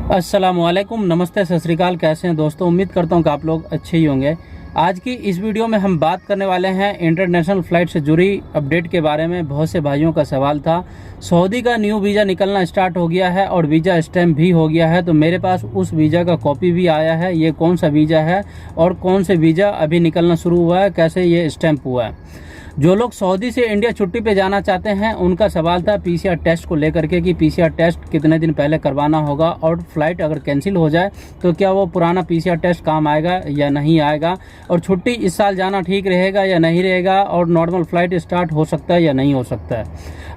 अस्सलामुअलैकुम, नमस्ते, सत श्री अकाल। कैसे हैं दोस्तों? उम्मीद करता हूं कि आप लोग अच्छे ही होंगे। आज की इस वीडियो में हम बात करने वाले हैं इंटरनेशनल फ़्लाइट से जुड़ी अपडेट के बारे में। बहुत से भाइयों का सवाल था। सऊदी का न्यू वीज़ा निकलना स्टार्ट हो गया है और वीज़ा स्टैम्प भी हो गया है, तो मेरे पास उस वीज़ा का कॉपी भी आया है। ये कौन सा वीज़ा है और कौन से वीज़ा अभी निकलना शुरू हुआ है, कैसे ये स्टैम्प हुआ है। जो लोग सऊदी से इंडिया छुट्टी पे जाना चाहते हैं उनका सवाल था पीसीआर टेस्ट को लेकर के कि पीसीआर टेस्ट कितने दिन पहले करवाना होगा और फ्लाइट अगर कैंसिल हो जाए तो क्या वो पुराना पीसीआर टेस्ट काम आएगा या नहीं आएगा, और छुट्टी इस साल जाना ठीक रहेगा या नहीं रहेगा, और नॉर्मल फ्लाइट स्टार्ट हो सकता है या नहीं हो सकता है।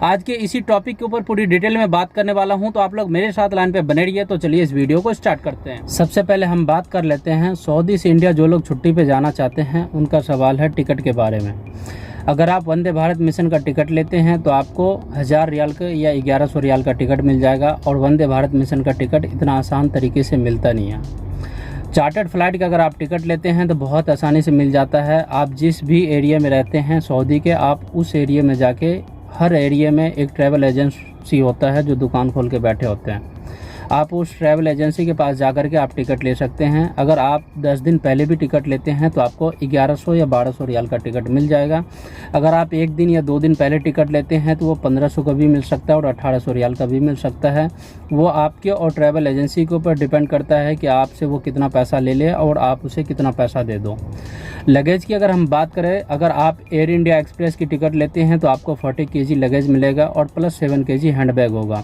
आज के इसी टॉपिक के ऊपर पूरी डिटेल में बात करने वाला हूं, तो आप लोग मेरे साथ लाइन पे बने रहिए। तो चलिए इस वीडियो को स्टार्ट करते हैं। सबसे पहले हम बात कर लेते हैं सऊदी से इंडिया जो लोग छुट्टी पे जाना चाहते हैं उनका सवाल है टिकट के बारे में। अगर आप वंदे भारत मिशन का टिकट लेते हैं तो आपको 1000 रियाल का या 1100 रियाल का टिकट मिल जाएगा, और वंदे भारत मिशन का टिकट इतना आसान तरीके से मिलता नहीं है। चार्टर्ड फ्लाइट का अगर आप टिकट लेते हैं तो बहुत आसानी से मिल जाता है। आप जिस भी एरिया में रहते हैं सऊदी के, आप उस एरिया में जाके, हर एरिया में एक ट्रैवल एजेंसी होता है जो दुकान खोल के बैठे होते हैं। आप उस ट्रैवल एजेंसी के पास जाकर के आप टिकट ले सकते हैं। अगर आप 10 दिन पहले भी टिकट लेते हैं तो आपको 1100 या 1200 रियाल का टिकट मिल जाएगा। अगर आप 1 दिन या 2 दिन पहले टिकट लेते हैं तो वो 1500 का भी मिल सकता है और 1800 रियाल का भी मिल सकता है। वो आपके और ट्रैवल एजेंसी के ऊपर डिपेंड करता है कि आपसे वो कितना पैसा ले ले और आप उसे कितना पैसा दे दो। लगेज की अगर हम बात करें, अगर आप एयर इंडिया एक्सप्रेस की टिकट लेते हैं तो आपको 40 kg लगेज मिलेगा और प्लस 7 kg हैंड बैग होगा।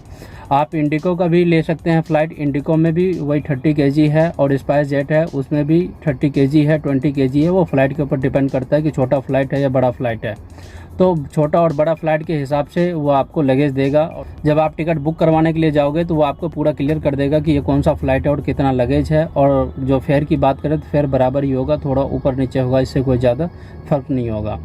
आप इंडिको का भी ले सकते हैं फ्लाइट, इंडिको में भी वही 30 kg है, और स्पाइस जेट है उसमें भी 30 kg है, 20 kg है। वो फ्लाइट के ऊपर डिपेंड करता है कि छोटा फ्लाइट है या बड़ा फ्लाइट है। तो छोटा और बड़ा फ्लाइट के हिसाब से वो आपको लगेज देगा। और जब आप टिकट बुक करवाने के लिए जाओगे तो वो आपको पूरा क्लियर कर देगा कि ये कौन सा फ्लाइट है और कितना लगेज है। और जो फेयर की बात करें तो फेयर बराबर ही होगा, थोड़ा ऊपर नीचे होगा, इससे कोई ज़्यादा फर्क नहीं होगा।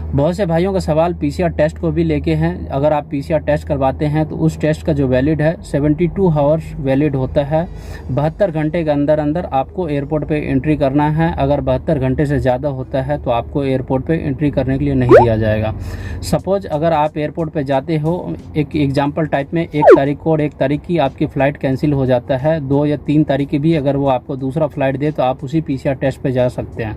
बहुत से भाइयों का सवाल पीसीआर टेस्ट को भी लेके हैं। अगर आप पीसीआर टेस्ट करवाते हैं तो उस टेस्ट का जो वैलिड है 72 आवर्स वैलिड होता है। 72 घंटे के अंदर अंदर आपको एयरपोर्ट पे एंट्री करना है। अगर 72 घंटे से ज़्यादा होता है तो आपको एयरपोर्ट पे एंट्री करने के लिए नहीं दिया जाएगा। सपोज अगर आप एयरपोर्ट पे जाते हो, एक एग्जाम्पल टाइप में, 1 तारीख को और 1 तारीख की आपकी फ़्लाइट कैंसिल हो जाता है, 2 या 3 तारीख की भी अगर वो आपको दूसरा फ्लाइट दे तो आप उसी पीसीआर टेस्ट पे जा सकते हैं।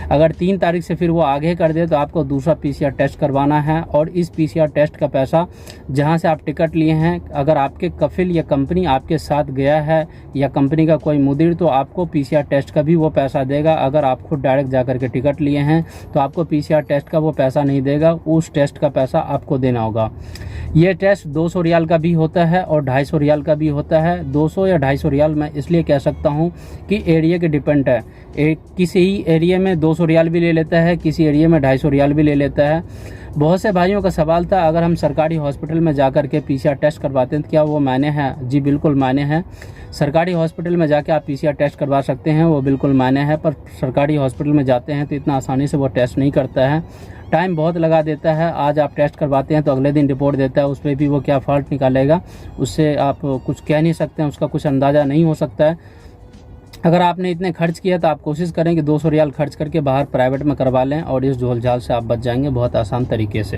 अगर 3 तारीख से फिर वो आगे कर दे तो आपको दूसरा पीसीआर टेस्ट करवाना है, और इस पीसीआर टेस्ट का पैसा जहां से आप टिकट लिए हैं, अगर आपके कफिल या कंपनी आपके साथ गया है या कंपनी का कोई मुदीर, तो आपको पीसीआर टेस्ट का भी वो पैसा देगा। अगर आप खुद डायरेक्ट जाकर के टिकट लिए हैं तो आपको पीसीआर टेस्ट का वो पैसा नहीं देगा, उस टेस्ट का पैसा आपको देना होगा। ये टेस्ट 200 रियाल का भी होता है और 250 रियाल का भी होता है। 200 या 250 रियाल मैं इसलिए कह सकता हूँ कि एरिया के डिपेंड है। किसी ही एरिया में 200 रियाल भी ले लेता है, किसी एरिया में 250 रियाल भी ले लेता है। बहुत से भाइयों का सवाल था अगर हम सरकारी हॉस्पिटल में जाकर के पीसीआर टेस्ट करवाते हैं तो क्या वो मायने हैं? जी बिल्कुल मायने हैं। सरकारी हॉस्पिटल में जाके आप पीसीआर टेस्ट करवा सकते हैं, वो बिल्कुल मायने है। पर सरकारी हॉस्पिटल में जाते हैं तो इतना आसानी से वो टेस्ट नहीं करता है, टाइम बहुत लगा देता है। आज आप टेस्ट करवाते हैं तो अगले दिन रिपोर्ट देता है, उस पर भी वो क्या फॉल्ट निकालेगा उससे आप कुछ कह नहीं सकते हैं, उसका कुछ अंदाज़ा नहीं हो सकता है। अगर आपने इतने खर्च किया तो आप कोशिश करें कि 200 रियाल खर्च करके बाहर प्राइवेट में करवा लें, और इस झोलझाल से आप बच जाएंगे बहुत आसान तरीके से।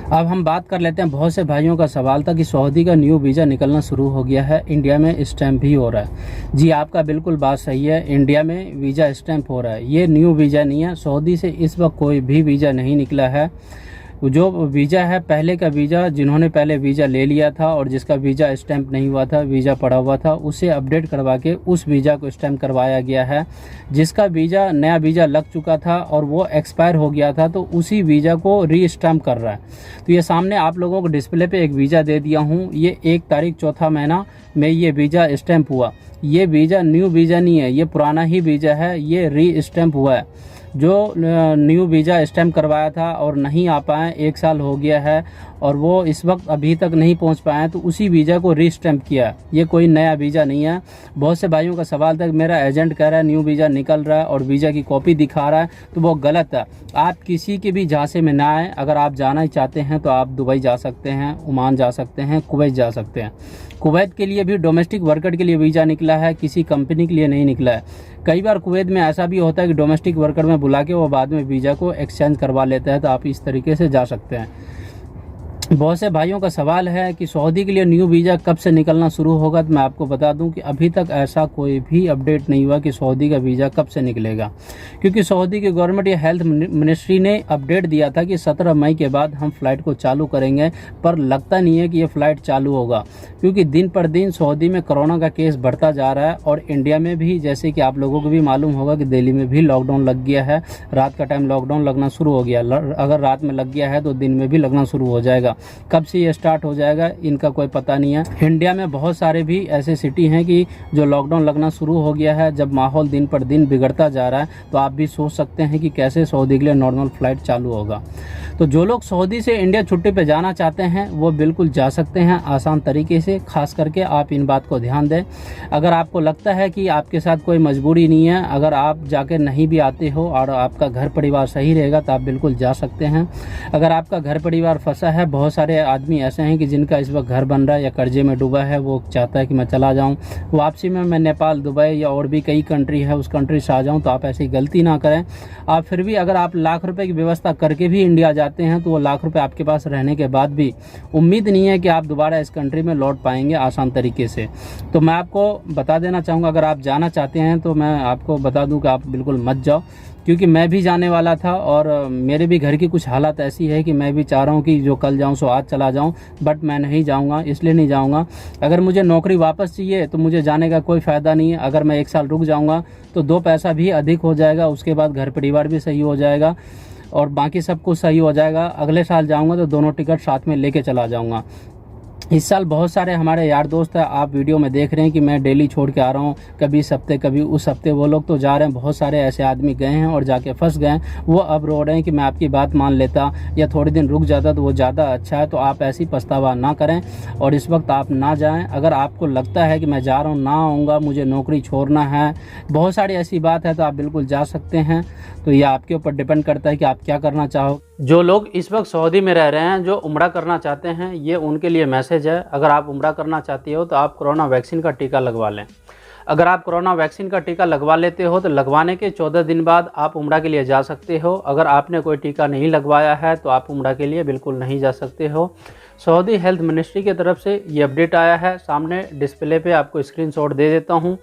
अब हम बात कर लेते हैं, बहुत से भाइयों का सवाल था कि सऊदी का न्यू वीज़ा निकलना शुरू हो गया है, इंडिया में स्टैम्प भी हो रहा है। जी आपका बिल्कुल बात सही है, इंडिया में वीज़ा स्टैम्प हो रहा है। ये न्यू वीज़ा नहीं है, सऊदी से इस वक्त कोई भी वीज़ा नहीं निकला है। जो वीज़ा है पहले का वीज़ा, जिन्होंने पहले वीज़ा ले लिया था और जिसका वीज़ा स्टैम्प नहीं हुआ था, वीज़ा पड़ा हुआ था, उसे अपडेट करवा के उस वीज़ा को स्टैम्प करवाया गया है। जिसका वीज़ा नया वीज़ा लग चुका था और वो एक्सपायर हो गया था तो उसी वीज़ा को री स्टैम्प कर रहा है। तो ये सामने आप लोगों को डिस्प्ले पे एक वीज़ा दे दिया हूँ। ये 1 तारीख चौथा महीना में ये वीज़ा स्टैम्प हुआ। ये वीज़ा न्यू वीज़ा नहीं है, ये पुराना ही वीज़ा है, ये री स्टैम्प हुआ है। जो न्यू वीज़ा स्टैम्प करवाया था और नहीं आ पाए, 1 साल हो गया है और वो इस वक्त अभी तक नहीं पहुंच पाए, तो उसी वीज़ा को री स्टैम्प किया। ये कोई नया वीज़ा नहीं है। बहुत से भाइयों का सवाल था कि मेरा एजेंट कह रहा है न्यू वीज़ा निकल रहा है और वीज़ा की कॉपी दिखा रहा है, तो वो गलत है। आप किसी के भी झांसे में ना आए। अगर आप जाना ही चाहते हैं तो आप दुबई जा सकते हैं, ओमान जा सकते हैं, कुवैत जा सकते हैं। कुवैत के लिए भी डोमेस्टिक वर्कर के लिए वीज़ा निकला है, किसी कंपनी के लिए नहीं निकला है। कई बार कुवैत में ऐसा भी होता है कि डोमेस्टिक वर्कर में बुला के वो बाद में वीज़ा को एक्सचेंज करवा लेता है, तो आप इस तरीके से जा सकते हैं। बहुत से भाइयों का सवाल है कि सऊदी के लिए न्यू वीज़ा कब से निकलना शुरू होगा। तो मैं आपको बता दूं कि अभी तक ऐसा कोई भी अपडेट नहीं हुआ कि सऊदी का वीज़ा कब से निकलेगा, क्योंकि सऊदी की गवर्नमेंट या हेल्थ मिनिस्ट्री ने अपडेट दिया था कि 17 मई के बाद हम फ़्लाइट को चालू करेंगे, पर लगता नहीं है कि ये फ़्लाइट चालू होगा, क्योंकि दिन पर दिन सऊदी में कोरोना का केस बढ़ता जा रहा है। और इंडिया में भी, जैसे कि आप लोगों को भी मालूम होगा कि दिल्ली में भी लॉकडाउन लग गया है, रात का टाइम लॉकडाउन लगना शुरू हो गया। अगर रात में लग गया है तो दिन में भी लगना शुरू हो जाएगा। कब से ये स्टार्ट हो जाएगा इनका कोई पता नहीं है। इंडिया में बहुत सारे भी ऐसे सिटी हैं कि जो लॉकडाउन लगना शुरू हो गया है। जब माहौल दिन पर दिन बिगड़ता जा रहा है तो आप भी सोच सकते हैं कि कैसे सऊदी के लिए नॉर्मल फ्लाइट चालू होगा। तो जो लोग सऊदी से इंडिया छुट्टी पे जाना चाहते हैं वो बिल्कुल जा सकते हैं आसान तरीके से। खास करके आप इन बात को ध्यान दें। अगर आपको लगता है कि आपके साथ कोई मजबूरी नहीं है, अगर आप जाके नहीं भी आते हो और आपका घर परिवार सही रहेगा तो आप बिल्कुल जा सकते हैं। अगर आपका घर परिवार फंसा है, बहुत सारे आदमी ऐसे हैं कि जिनका इस वक्त घर बन रहा है या कर्जे में डूबा है, वो चाहता है कि मैं चला जाऊं वापसी में, मैं नेपाल, दुबई या और भी कई कंट्री है उस कंट्री से आ जाऊं, तो आप ऐसी गलती ना करें। आप फिर भी अगर आप लाख रुपए की व्यवस्था करके भी इंडिया जाते हैं तो वो लाख रुपए आपके पास रहने के बाद भी उम्मीद नहीं है कि आप दोबारा इस कंट्री में लौट पाएंगे आसान तरीके से। तो मैं आपको बता देना चाहूँगा, अगर आप जाना चाहते हैं तो मैं आपको बता दूँ कि आप बिल्कुल मत जाओ, क्योंकि मैं भी जाने वाला था और मेरे भी घर की कुछ हालत ऐसी है कि मैं भी चाह रहा हूँ कि जो कल जाऊँ सो आज चला जाऊँ, बट मैं नहीं जाऊँगा। इसलिए नहीं जाऊँगा, अगर मुझे नौकरी वापस चाहिए तो मुझे जाने का कोई फ़ायदा नहीं है। अगर मैं 1 साल रुक जाऊँगा तो 2 पैसा भी अधिक हो जाएगा, उसके बाद घर परिवार भी सही हो जाएगा और बाकी सब कुछ सही हो जाएगा। अगले साल जाऊँगा तो दोनों टिकट साथ में लेके चला जाऊँगा। इस साल बहुत सारे हमारे यार दोस्त हैं, आप वीडियो में देख रहे हैं कि मैं डेली छोड़ के आ रहा हूँ, कभी इस हफ्ते कभी उस हफ्ते। वो लोग तो जा रहे हैं, बहुत सारे ऐसे आदमी गए हैं और जाके फंस गए हैं। वो अब रो रहे हैं कि मैं आपकी बात मान लेता या थोड़े दिन रुक जाता तो वो ज़्यादा अच्छा है। तो आप ऐसी पछतावा ना करें और इस वक्त आप ना जाएं। अगर आपको लगता है कि मैं जा रहा हूँ, ना आऊँगा, मुझे नौकरी छोड़ना है, बहुत सारी ऐसी बात है, तो आप बिल्कुल जा सकते हैं। तो ये आपके ऊपर डिपेंड करता है कि आप क्या करना चाहो। जो लोग इस वक्त सऊदी में रह रहे हैं, जो उम्रा करना चाहते हैं, ये उनके लिए मैसेज है। अगर आप उम्रा करना चाहते हो तो आप कोरोना वैक्सीन का टीका लगवा लें। अगर आप कोरोना वैक्सीन का टीका लगवा लेते हो तो लगवाने के 14 दिन बाद आप उम्रा के लिए जा सकते हो। अगर आपने कोई टीका नहीं लगवाया है तो आप उम्रा के लिए बिल्कुल नहीं जा सकते हो। सऊदी हेल्थ मिनिस्ट्री की तरफ से ये अपडेट आया है, सामने डिस्प्ले पे आपको स्क्रीनशॉट दे देता हूँ।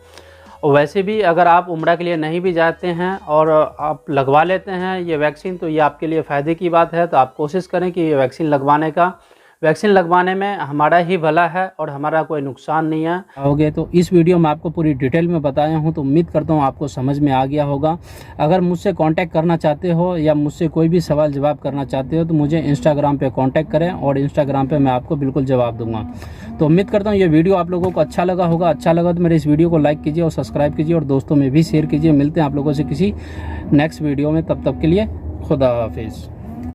वैसे भी अगर आप उम्रा के लिए नहीं भी जाते हैं और आप लगवा लेते हैं ये वैक्सीन, तो ये आपके लिए फ़ायदे की बात है। तो आप कोशिश करें कि ये वैक्सीन लगवाने में हमारा ही भला है और हमारा कोई नुकसान नहीं है। होगे तो इस वीडियो में आपको पूरी डिटेल में बताया हूँ, तो उम्मीद करता हूँ आपको समझ में आ गया होगा। अगर मुझसे कांटेक्ट करना चाहते हो या मुझसे कोई भी सवाल जवाब करना चाहते हो तो मुझे इंस्टाग्राम पे कांटेक्ट करें और इंस्टाग्राम पे मैं आपको बिल्कुल जवाब दूंगा। तो उम्मीद करता हूँ ये वीडियो आप लोगों को अच्छा लगा होगा। अच्छा लगा तो मेरे इस वीडियो को लाइक कीजिए और सब्सक्राइब कीजिए और दोस्तों में भी शेयर कीजिए। मिलते हैं आप लोगों से किसी नेक्स्ट वीडियो में, तब तक के लिए खुदा हाफिज़।